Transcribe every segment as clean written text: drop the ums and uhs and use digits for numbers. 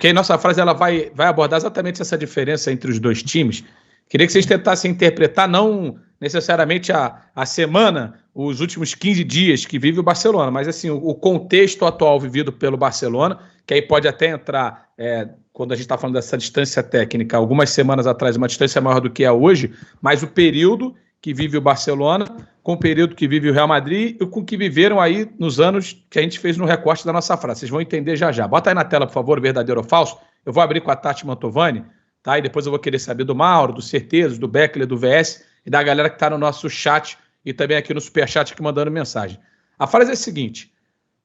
porque a nossa frase ela vai abordar exatamente essa diferença entre os dois times. Queria que vocês tentassem interpretar não necessariamente a semana, os últimos 15 dias que vive o Barcelona, mas assim, o contexto atual vivido pelo Barcelona, que aí pode até entrar, quando a gente está falando dessa distância técnica, algumas semanas atrás, uma distância maior do que é hoje, mas o período que vive o Barcelona, com o período que vive o Real Madrid e com o que viveram aí nos anos que a gente fez no recorte da nossa frase. Vocês vão entender já já. Bota aí na tela, por favor, verdadeiro ou falso. Eu vou abrir com a Tati Mantovani, tá? E depois eu vou querer saber do Mauro, do Certezas, do Beckler, do VS e da galera que está no nosso chat e também aqui no Superchat aqui mandando mensagem. A frase é a seguinte: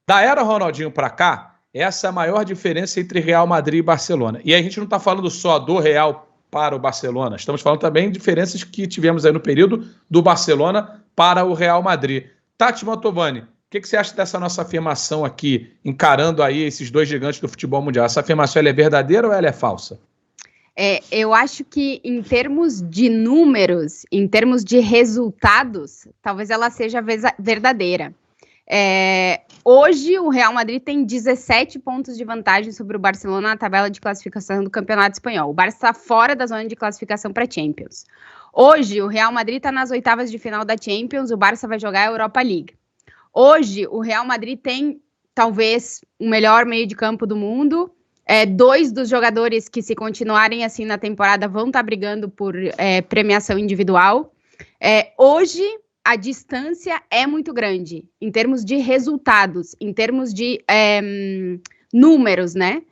da era Ronaldinho para cá, essa é a maior diferença entre Real Madrid e Barcelona. E a gente não está falando só do Real para o Barcelona, estamos falando também de diferenças que tivemos aí no período do Barcelona para o Real Madrid. Tati Mantovani, o que você acha dessa nossa afirmação aqui, encarando aí esses dois gigantes do futebol mundial? Essa afirmação ela é verdadeira ou ela é falsa? Eu acho que em termos de números, em termos de resultados, talvez ela seja verdadeira. Hoje o Real Madrid tem 17 pontos de vantagem sobre o Barcelona na tabela de classificação do Campeonato Espanhol. O Barça está fora da zona de classificação para Champions. Hoje o Real Madrid está nas oitavas de final da Champions, o Barça vai jogar a Europa League. Hoje o Real Madrid tem talvez o melhor meio de campo do mundo. Dois dos jogadores que, se continuarem assim na temporada, vão estar brigando por premiação individual. Hoje a distância é muito grande, em termos de resultados, em termos de números, né?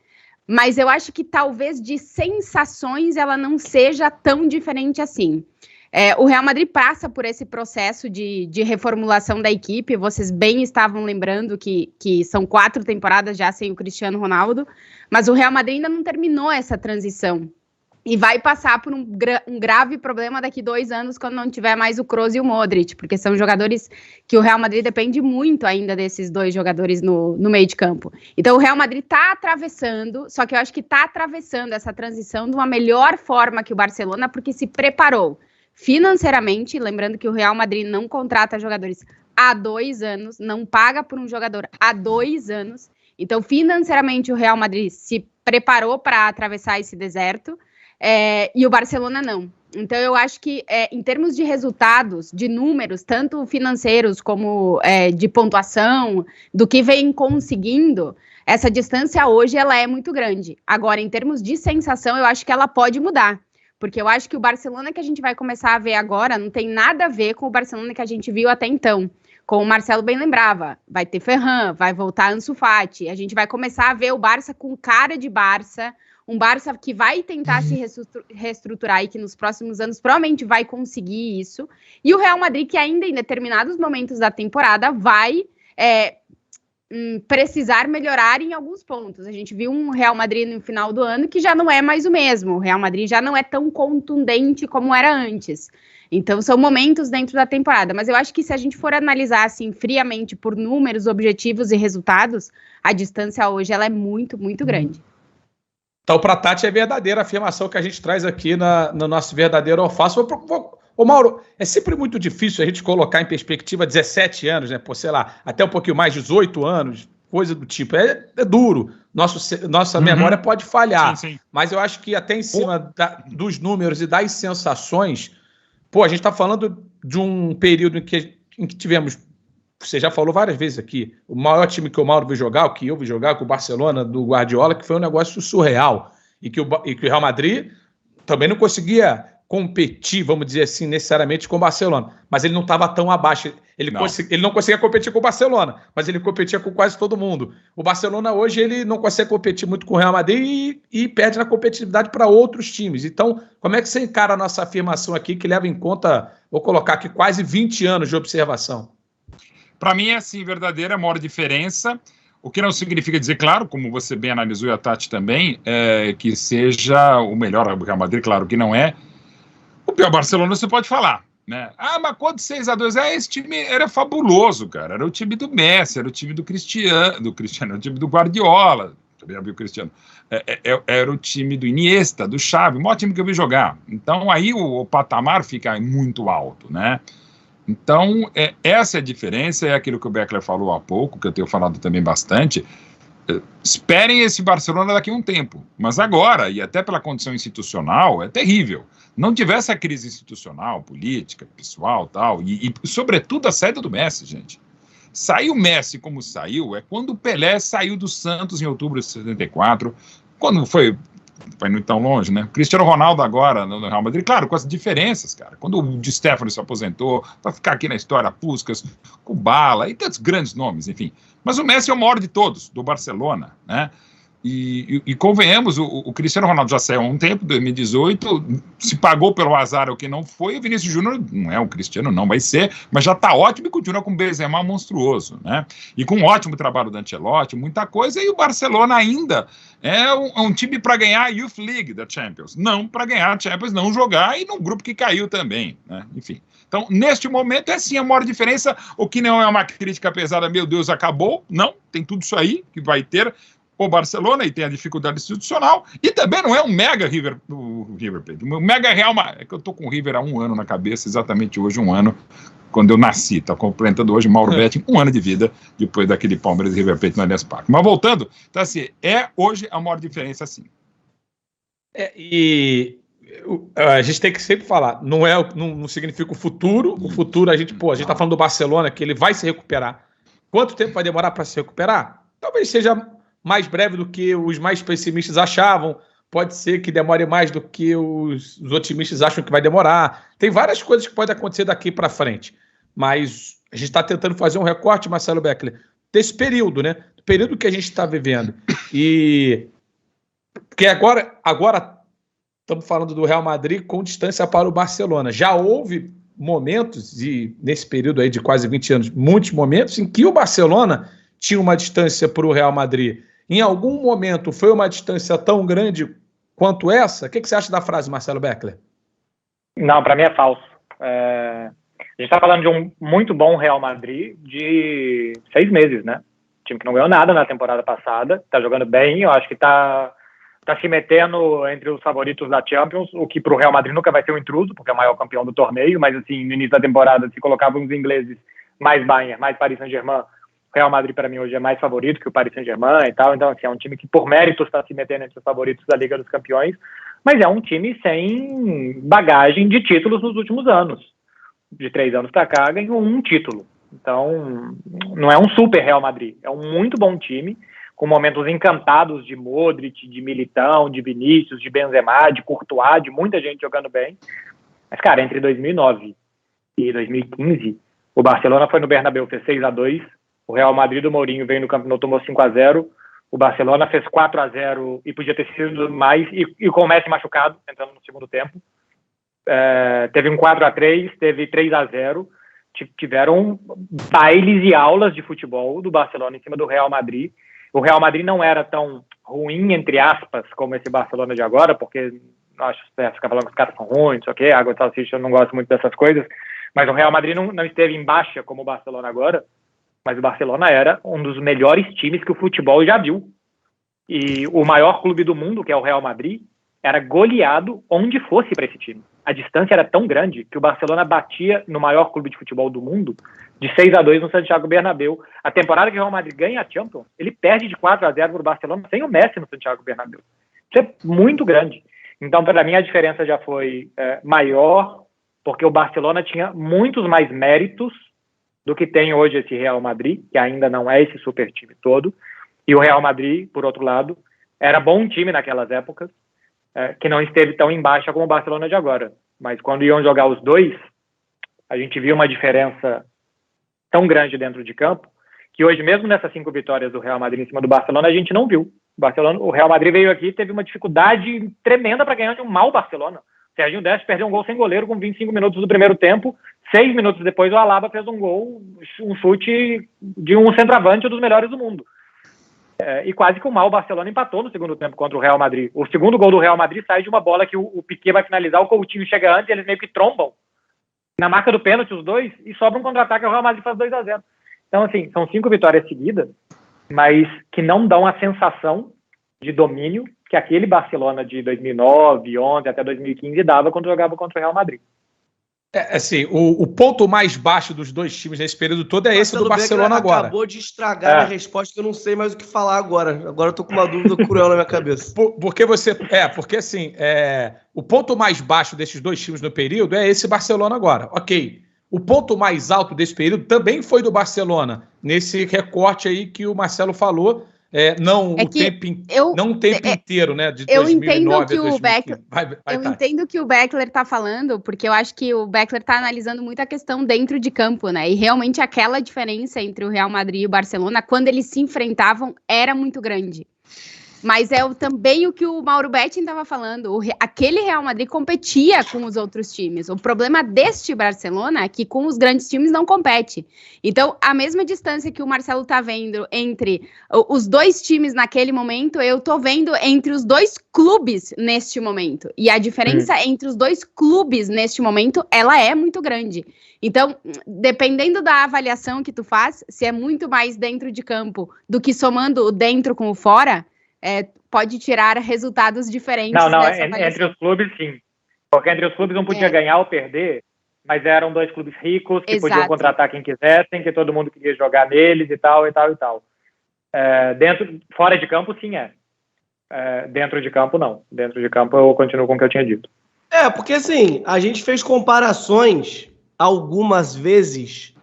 Mas eu acho que talvez de sensações ela não seja tão diferente assim. O Real Madrid passa por esse processo de reformulação da equipe, vocês bem estavam lembrando que são 4 temporadas já sem o Cristiano Ronaldo, mas o Real Madrid ainda não terminou essa transição. E vai passar por um grave problema daqui 2 anos, quando não tiver mais o Kroos e o Modric, porque são jogadores que o Real Madrid depende muito ainda desses 2 jogadores no meio de campo. Então o Real Madrid está atravessando, só que eu acho que está atravessando essa transição de uma melhor forma que o Barcelona, porque se preparou financeiramente, lembrando que o Real Madrid não contrata jogadores há 2 anos, não paga por um jogador há 2 anos, então financeiramente o Real Madrid se preparou para atravessar esse deserto, e o Barcelona não. Então eu acho que em termos de resultados, de números, tanto financeiros como de pontuação, do que vem conseguindo, essa distância hoje ela é muito grande. Agora, em termos de sensação, eu acho que ela pode mudar, porque eu acho que o Barcelona que a gente vai começar a ver agora não tem nada a ver com o Barcelona que a gente viu até então. Como o Marcelo bem lembrava, vai ter Ferran, vai voltar Ansu Fati, a gente vai começar a ver o Barça com cara de Barça, um Barça que vai tentar se reestruturar e que nos próximos anos provavelmente vai conseguir isso, e o Real Madrid que ainda em determinados momentos da temporada vai precisar melhorar em alguns pontos. A gente viu um Real Madrid no final do ano que já não é mais o mesmo, o Real Madrid já não é tão contundente como era antes. Então são momentos dentro da temporada, mas eu acho que se a gente for analisar assim friamente por números, objetivos e resultados, a distância hoje ela é muito, muito grande. Então, para a Tati, é verdadeira a afirmação que a gente traz aqui no nosso verdadeiro ou falso. Ô, Mauro, é sempre muito difícil a gente colocar em perspectiva 17 anos, né? Pô, sei lá, até um pouquinho mais, 18 anos, coisa do tipo. É duro. Nossa memória pode falhar. Sim, sim. Mas eu acho que até em cima dos números e das sensações, pô, a gente está falando de um período em que tivemos. Você já falou várias vezes aqui, o maior time que o Mauro viu jogar, o que eu vi jogar, com o Barcelona, do Guardiola, que foi um negócio surreal. E que o Real Madrid também não conseguia competir, vamos dizer assim, necessariamente com o Barcelona. Mas ele não estava tão abaixo. Ele não conseguia competir com o Barcelona, mas ele competia com quase todo mundo. O Barcelona hoje ele não consegue competir muito com o Real Madrid e perde na competitividade para outros times. Então, como é que você encara a nossa afirmação aqui, que leva em conta, vou colocar aqui, quase 20 anos de observação? Para mim é assim, verdadeira, a maior diferença, o que não significa dizer, claro, como você bem analisou e a Tati também, que seja o melhor o Real Madrid, claro que não é. O pior Barcelona você pode falar, né? Mas quanto 6-2? Esse time era fabuloso, cara, era o time do Messi, era o time do Cristiano, era o time do Guardiola, também já viu o Cristiano, era o time do Iniesta, do Xavi, o maior time que eu vi jogar. Então aí o patamar fica muito alto, né? Então, essa é a diferença, é aquilo que o Beckler falou há pouco, que eu tenho falado também bastante. esperem esse Barcelona daqui a um tempo. Mas agora, e até pela condição institucional, é terrível. Não tivesse a crise institucional, política, pessoal, tal, e sobretudo a saída do Messi, gente. Saiu o Messi como saiu, é quando o Pelé saiu do Santos em outubro de 74, quando foi não tão longe, né? Cristiano Ronaldo agora no Real Madrid, claro, com as diferenças, cara. Quando o Di Stéfano se aposentou, para ficar aqui na história, Puskás, Kubala e tantos grandes nomes, enfim. Mas o Messi é o maior de todos, do Barcelona, né? E convenhamos, o Cristiano Ronaldo já saiu há um tempo, 2018, se pagou pelo azar o que não foi, o Vinícius Júnior não é o Cristiano, não vai ser, mas já está ótimo e continua com o Benzema monstruoso, né? E com um ótimo trabalho do Ancelotti, muita coisa, e o Barcelona ainda é um time para ganhar a Youth League da Champions, não para ganhar a Champions, não jogar, e num grupo que caiu também, né? Enfim. Então, neste momento, é sim a maior diferença, o que não é uma crítica pesada, meu Deus, acabou, não, tem tudo isso aí que vai ter o Barcelona, e tem a dificuldade institucional, e também não é um mega River Plate, um mega Real Madrid, é que eu tô com o River há um ano na cabeça, exatamente hoje, um ano, quando eu nasci, tá completando hoje Mauro Betti, um ano de vida, depois daquele Palmeiras e River Plate no Allianz Parque. Mas voltando, então assim, é hoje a maior diferença, sim. E a gente tem que sempre falar, não significa o futuro a gente tá falando do Barcelona, que ele vai se recuperar. Quanto tempo vai demorar para se recuperar? Talvez seja mais breve do que os mais pessimistas achavam, pode ser que demore mais do que os otimistas acham que vai demorar. Tem várias coisas que podem acontecer daqui para frente, mas a gente está tentando fazer um recorte, Marcelo Beckler, desse período, né? Do período que a gente está vivendo. E porque agora estamos falando do Real Madrid com distância para o Barcelona. Já houve momentos, e nesse período aí de quase 20 anos, muitos momentos em que o Barcelona tinha uma distância para o Real Madrid. Em algum momento foi uma distância tão grande quanto essa? O que você acha da frase, Marcelo Beckler? Não, para mim é falso. A gente está falando de um muito bom Real Madrid de 6 meses, né? Time que não ganhou nada na temporada passada, está jogando bem, eu acho que está se metendo entre os favoritos da Champions, o que para o Real Madrid nunca vai ser um intruso, porque é o maior campeão do torneio, mas assim, no início da temporada, se colocavam os ingleses mais Bayern, mais Paris Saint-Germain, o Real Madrid, para mim, hoje é mais favorito que o Paris Saint-Germain e tal. Então, assim, é um time que, por mérito, está se metendo entre os favoritos da Liga dos Campeões, mas é um time sem bagagem de títulos nos últimos anos. De 3 anos para cá, ganhou um título. Então, não é um super Real Madrid. É um muito bom time, com momentos encantados de Modric, de Militão, de Vinícius, de Benzema, de Courtois, de muita gente jogando bem. Mas, cara, entre 2009 e 2015, o Barcelona foi no Bernabéu, fez 6-2, o Real Madrid do Mourinho veio no Camp Nou, tomou 5-0, o Barcelona fez 4-0 e podia ter sido mais, e com o Messi machucado, entrando no segundo tempo. Teve um 4-3, teve 3-0, tiveram bailes e aulas de futebol do Barcelona em cima do Real Madrid. O Real Madrid não era tão ruim, entre aspas, como esse Barcelona de agora, porque acho que ficar falando que os caras são ruins, não sei o quê, água de salsicha, eu não gosto muito dessas coisas, mas o Real Madrid não esteve em baixa como o Barcelona agora, mas o Barcelona era um dos melhores times que o futebol já viu. E o maior clube do mundo, que é o Real Madrid, era goleado onde fosse para esse time. A distância era tão grande que o Barcelona batia no maior clube de futebol do mundo de 6-2 no Santiago Bernabéu. A temporada que o Real Madrid ganha a Champions, ele perde de 4-0 para o Barcelona sem o Messi no Santiago Bernabéu. Isso é muito grande. Então, para mim, a diferença já foi maior, porque o Barcelona tinha muitos mais méritos do que tem hoje esse Real Madrid, que ainda não é esse super time todo. E o Real Madrid, por outro lado, era bom time naquelas épocas, que não esteve tão em baixa como o Barcelona de agora. Mas quando iam jogar os dois, a gente viu uma diferença tão grande dentro de campo, que hoje, mesmo nessas 5 vitórias do Real Madrid em cima do Barcelona, a gente não viu. O Real Madrid veio aqui e teve uma dificuldade tremenda para ganhar de um mau Barcelona. Serginho Dest perdeu um gol sem goleiro com 25 minutos do primeiro tempo. 6 minutos depois, o Alaba fez um gol, um chute de um centroavante, um dos melhores do mundo. E quase que o mal Barcelona empatou no segundo tempo contra o Real Madrid. O segundo gol do Real Madrid sai de uma bola que o Piqué vai finalizar, o Coutinho chega antes, eles meio que trombam na marca do pênalti, os dois, e sobra um contra-ataque, o Real Madrid faz 2-0. Então, assim, são 5 vitórias seguidas, mas que não dão a sensação de domínio que aquele Barcelona de 2009, 2011 até 2015 dava quando jogava contra o Real Madrid. Assim, o ponto mais baixo dos dois times nesse período todo é esse do Barcelona agora. Acabou de estragar a resposta que eu não sei mais o que falar agora. Agora eu tô com uma dúvida cruel na minha cabeça. Porque assim, o ponto mais baixo desses dois times no período é esse Barcelona agora. Ok. O ponto mais alto desse período também foi do Barcelona, nesse recorte aí que o Marcelo falou. Não o tempo inteiro, né? De 2009 a 2015. Eu entendo que o Beckler está falando, porque eu acho que o Beckler está analisando muito a questão dentro de campo, né? E realmente aquela diferença entre o Real Madrid e o Barcelona, quando eles se enfrentavam, era muito grande. Mas também o que o Mauro Betting estava falando. Aquele Real Madrid competia com os outros times. O problema deste Barcelona é que com os grandes times não compete. Então, a mesma distância que o Marcelo está vendo entre os dois times naquele momento, eu estou vendo entre os dois clubes neste momento. E a diferença entre os dois clubes neste momento, ela é muito grande. Então, dependendo da avaliação que tu faz, se é muito mais dentro de campo do que somando o dentro com o fora, pode tirar resultados diferentes. Não, entre os clubes sim. Porque entre os clubes não podia ganhar ou perder, mas eram dois clubes ricos que podiam contratar quem quisessem, que todo mundo queria jogar neles e tal. Fora de campo sim dentro de campo não. Dentro de campo eu continuo com o que eu tinha dito. Porque assim, a gente fez comparações algumas vezes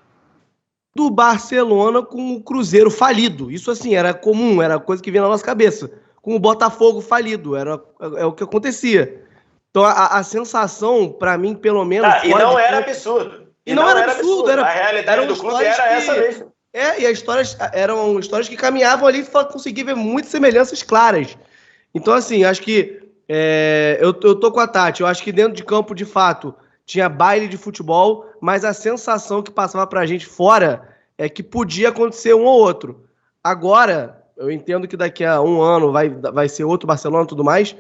do Barcelona com o Cruzeiro falido. Isso, assim, era comum, era coisa que vinha na nossa cabeça. Com o Botafogo falido, é o que acontecia. Então, a sensação, para mim, pelo menos... E não era absurdo. E não era absurdo. A realidade do clube era essa mesmo. E as histórias eram histórias que caminhavam ali e consegui ver muitas semelhanças claras. Então, assim, acho que... eu tô com a Tati. Eu acho que dentro de campo, de fato, tinha baile de futebol, mas a sensação que passava pra gente fora é que podia acontecer um ou outro. Agora, eu entendo que daqui a um ano vai ser outro Barcelona e tudo mais,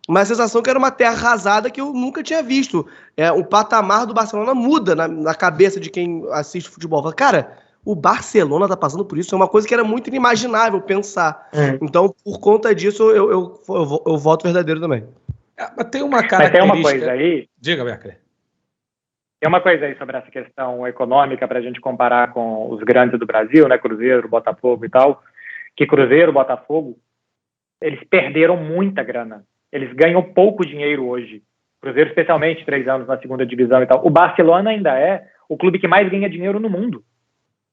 mas a sensação que era uma terra arrasada que eu nunca tinha visto. O patamar do Barcelona muda na cabeça de quem assiste futebol. Fala, cara, o Barcelona tá passando por isso, é uma coisa que era muito inimaginável pensar. Então, por conta disso, eu voto verdadeiro também. Mas tem uma característica... Mas tem uma coisa aí... Diga, Beckler. Tem uma coisa aí sobre essa questão econômica para a gente comparar com os grandes do Brasil, né, Cruzeiro, Botafogo e tal, que Cruzeiro, Botafogo, eles perderam muita grana. Eles ganham pouco dinheiro hoje. Cruzeiro, especialmente, 3 anos na segunda divisão e tal. O Barcelona ainda é o clube que mais ganha dinheiro no mundo.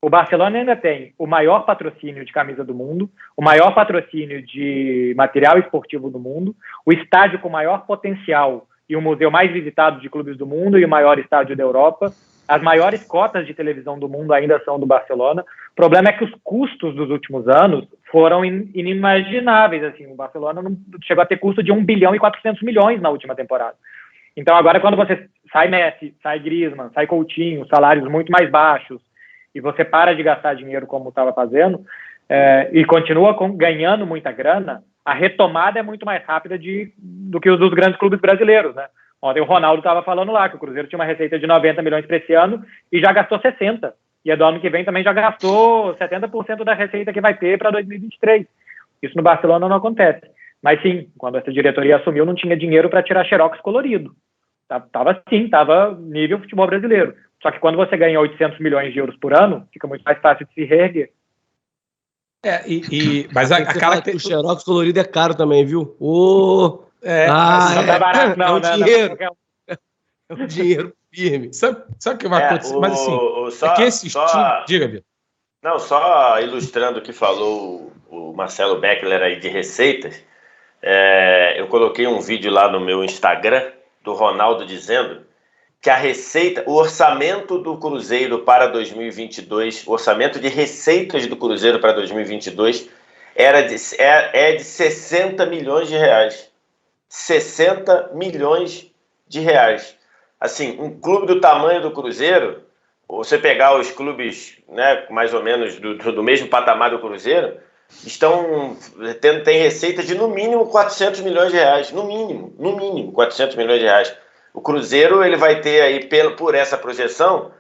O Barcelona ainda tem o maior patrocínio de camisa do mundo, o maior patrocínio de material esportivo do mundo, o estádio com maior potencial e o museu mais visitado de clubes do mundo e o maior estádio da Europa. As maiores cotas de televisão do mundo ainda são do Barcelona. O problema é que os custos dos últimos anos foram inimagináveis. Assim, o Barcelona não chegou a ter custo de 1 bilhão e 400 milhões na última temporada. Então agora, quando você sai Messi, sai Griezmann, sai Coutinho, salários muito mais baixos, e você para de gastar dinheiro como estava fazendo, e continua ganhando muita grana, a retomada é muito mais rápida do que os dos grandes clubes brasileiros, né? Ontem o Ronaldo estava falando lá que o Cruzeiro tinha uma receita de 90 milhões para esse ano e já gastou 60. E do ano que vem também já gastou 70% da receita que vai ter para 2023. Isso no Barcelona não acontece. Mas sim, quando essa diretoria assumiu, não tinha dinheiro para tirar xerox colorido. Estava nível futebol brasileiro. Só que quando você ganha 800 milhões de euros por ano, fica muito mais fácil de se reerguer. Mas o xerox colorido é caro também, viu? Não tá barato, não. Dinheiro. É um dinheiro firme. Sabe o que vai acontecer? Mas assim, que esse time... Diga, Vitor. Não, só ilustrando o que falou o Marcelo Beckler aí de receitas, eu coloquei um vídeo lá no meu Instagram do Ronaldo dizendo que a receita, o orçamento do Cruzeiro para 2022, o orçamento de receitas do Cruzeiro para 2022 é de 60 milhões de reais. 60 milhões de reais. Assim, um clube do tamanho do Cruzeiro, você pegar os clubes, né, mais ou menos do mesmo patamar do Cruzeiro, tem receita de no mínimo 400 milhões de reais. No mínimo 400 milhões de reais. O Cruzeiro ele vai ter aí, por essa projeção,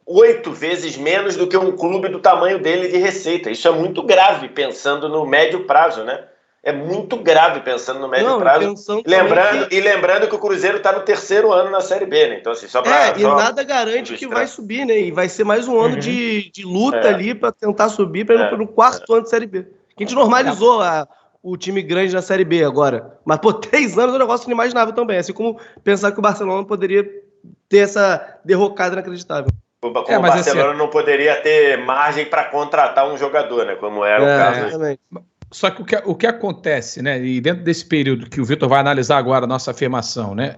8 vezes menos do que um clube do tamanho dele de receita. Isso é muito grave, pensando no médio prazo, né? É muito grave pensando no médio prazo. Lembrando que o Cruzeiro está no 3º ano na Série B, né? Então, assim, e nada garante que vai subir, né? E vai ser mais um ano de luta ali para tentar subir para ir no 4º ano de Série B. A gente normalizou o time grande na Série B agora. Mas, 3 anos é um negócio inimaginável também. Assim como pensar que o Barcelona poderia ter essa derrocada inacreditável. Como o Barcelona não poderia ter margem para contratar um jogador, né? Como era o caso. Exatamente. Só que o que acontece, né? E dentro desse período que o Vitor vai analisar agora a nossa afirmação, né?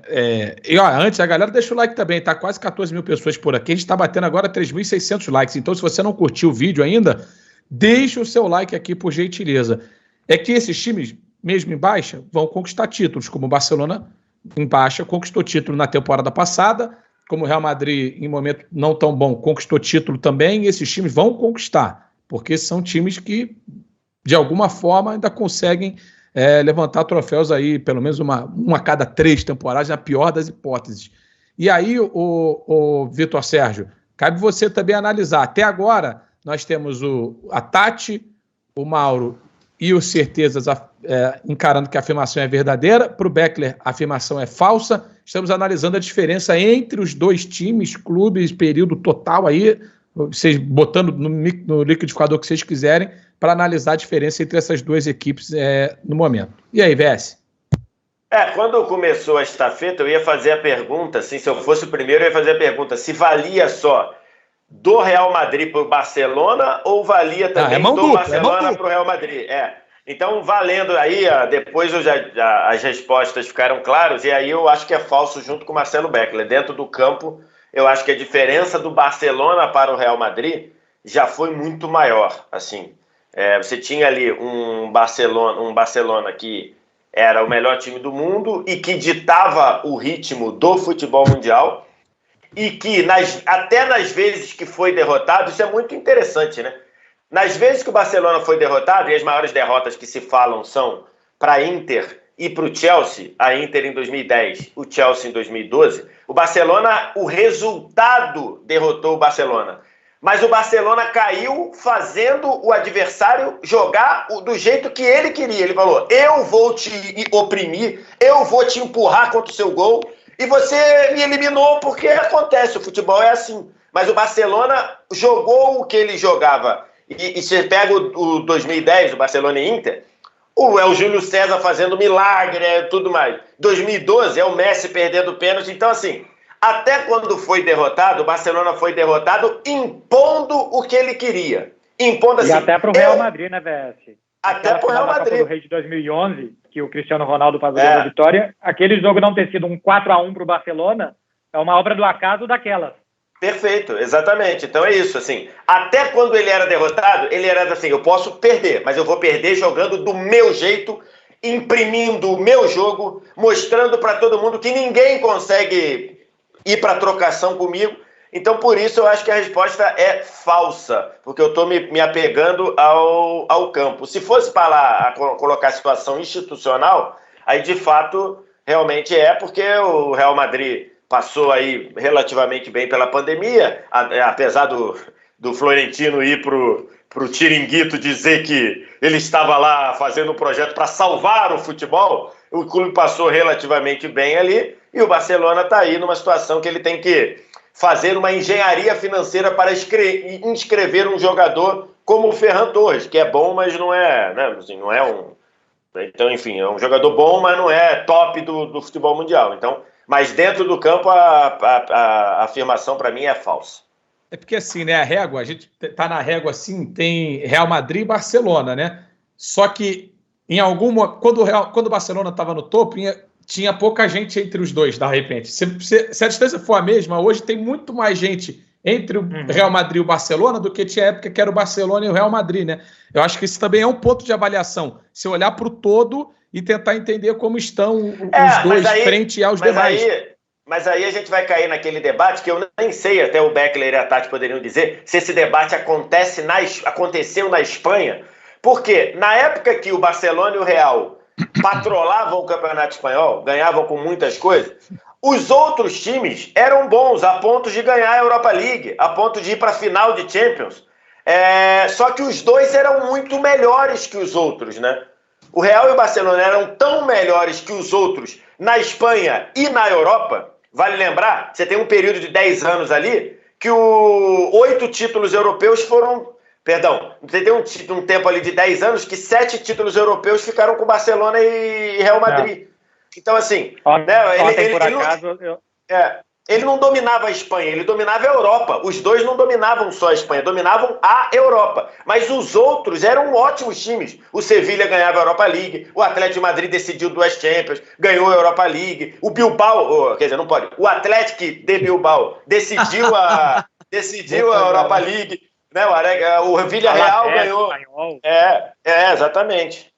Antes, a galera deixa o like também, tá? Quase 14 mil pessoas por aqui. A gente tá batendo agora 3.600 likes. Então, se você não curtiu o vídeo ainda, deixa o seu like aqui, por gentileza. É que esses times, mesmo em baixa, vão conquistar títulos, como o Barcelona em baixa conquistou título na temporada passada, como o Real Madrid, em momento não tão bom, conquistou título também, e esses times vão conquistar, porque são times que, de alguma forma, ainda conseguem levantar troféus aí, pelo menos uma a cada 3 temporadas, na pior das hipóteses. E aí, o Vitor Sérgio, cabe você também analisar. Até agora, nós temos a Tati, o Mauro e o Certezas encarando que a afirmação é verdadeira. Para o Beckler, a afirmação é falsa. Estamos analisando a diferença entre os dois times, clubes, período total aí, vocês botando no liquidificador que vocês quiserem, para analisar a diferença entre essas duas equipes no momento. E aí, VS? Quando começou a estafeta, eu ia fazer a pergunta, assim, se eu fosse o primeiro, eu ia fazer a pergunta, se valia só do Real Madrid para o Barcelona ou valia também do Barcelona para o Real Madrid? Então, valendo aí, depois as respostas ficaram claras, e aí eu acho que é falso junto com o Marcelo Beckler. Dentro do campo, eu acho que a diferença do Barcelona para o Real Madrid já foi muito maior. Assim, você tinha ali um Barcelona que era o melhor time do mundo e que ditava o ritmo do futebol mundial, e que até nas vezes que foi derrotado, isso é muito interessante, né? Nas vezes que o Barcelona foi derrotado, e as maiores derrotas que se falam são para a Inter e para o Chelsea, a Inter em 2010, o Chelsea em 2012, o resultado derrotou o Barcelona. Mas o Barcelona caiu fazendo o adversário jogar do jeito que ele queria. Ele falou, eu vou te oprimir, eu vou te empurrar contra o seu gol, e você me eliminou, porque acontece, o futebol é assim. Mas o Barcelona jogou o que ele jogava. E você pega o 2010, o Barcelona e Inter, é o Júlio César fazendo milagre, tudo mais. 2012 é o Messi perdendo pênalti. Então, assim, até quando foi derrotado, o Barcelona foi derrotado impondo o que ele queria. Impondo assim. E até pro Real Madrid, né, VS? Até pro Real Madrid. Copa do Rei de 2011, que o Cristiano Ronaldo faz a vitória, aquele jogo não ter sido um 4-1 pro Barcelona, é uma obra do acaso daquelas. Perfeito, exatamente. Então é isso, assim. Até quando ele era derrotado, ele era assim, eu posso perder, mas eu vou perder jogando do meu jeito, imprimindo o meu jogo, mostrando para todo mundo que ninguém consegue ir para trocação comigo. Então, por isso, eu acho que a resposta é falsa, porque eu estou me apegando ao campo. Se fosse para lá colocar a situação institucional, aí, de fato, realmente porque o Real Madrid passou aí relativamente bem pela pandemia, apesar do Florentino ir pro Tiringuito dizer que ele estava lá fazendo um projeto para salvar o futebol, o clube passou relativamente bem ali, e o Barcelona está aí numa situação que ele tem que fazer uma engenharia financeira para inscrever um jogador como o Ferran Torres, que é bom, mas não é, né, assim, não é um... Então, enfim, é um jogador bom, mas não é top do futebol mundial. Então, mas dentro do campo a afirmação para mim é falsa. É porque assim, né, a régua, a gente tá na régua assim, tem Real Madrid e Barcelona, né? Só que quando o Barcelona estava no topo, tinha pouca gente entre os dois, de repente. Se a distância for a mesma, hoje tem muito mais gente entre o Real Madrid e o Barcelona do que tinha época que era o Barcelona e o Real Madrid, né? Eu acho que isso também é um ponto de avaliação. Se olhar para o todo e tentar entender como estão os dois frente aos demais. Mas aí a gente vai cair naquele debate que eu nem sei, até o Beckler e a Tati poderiam dizer, se esse debate aconteceu na Espanha, porque na época que o Barcelona e o Real patrolavam o Campeonato Espanhol, ganhavam com muitas coisas, os outros times eram bons a ponto de ganhar a Europa League, a ponto de ir para a final de Champions. Só que os dois eram muito melhores que os outros, né? o Real e o Barcelona eram tão melhores que os outros na Espanha e na Europa. Vale lembrar, você tem um período de 10 anos ali, que 8 títulos europeus foram... Perdão, você tem um tempo ali de 10 anos que 7 títulos europeus ficaram com Barcelona e Real Madrid. Então, assim... Ele não dominava a Espanha, ele dominava a Europa. Os dois não dominavam só a Espanha, dominavam a Europa. Mas os outros eram ótimos times. O Sevilla ganhava a Europa League, o Atlético de Madrid decidiu 2 Champions, ganhou a Europa League, o Bilbao, quer dizer, não pode, o Atlético de Bilbao decidiu a Europa League, né? O Villarreal ganhou. Exatamente.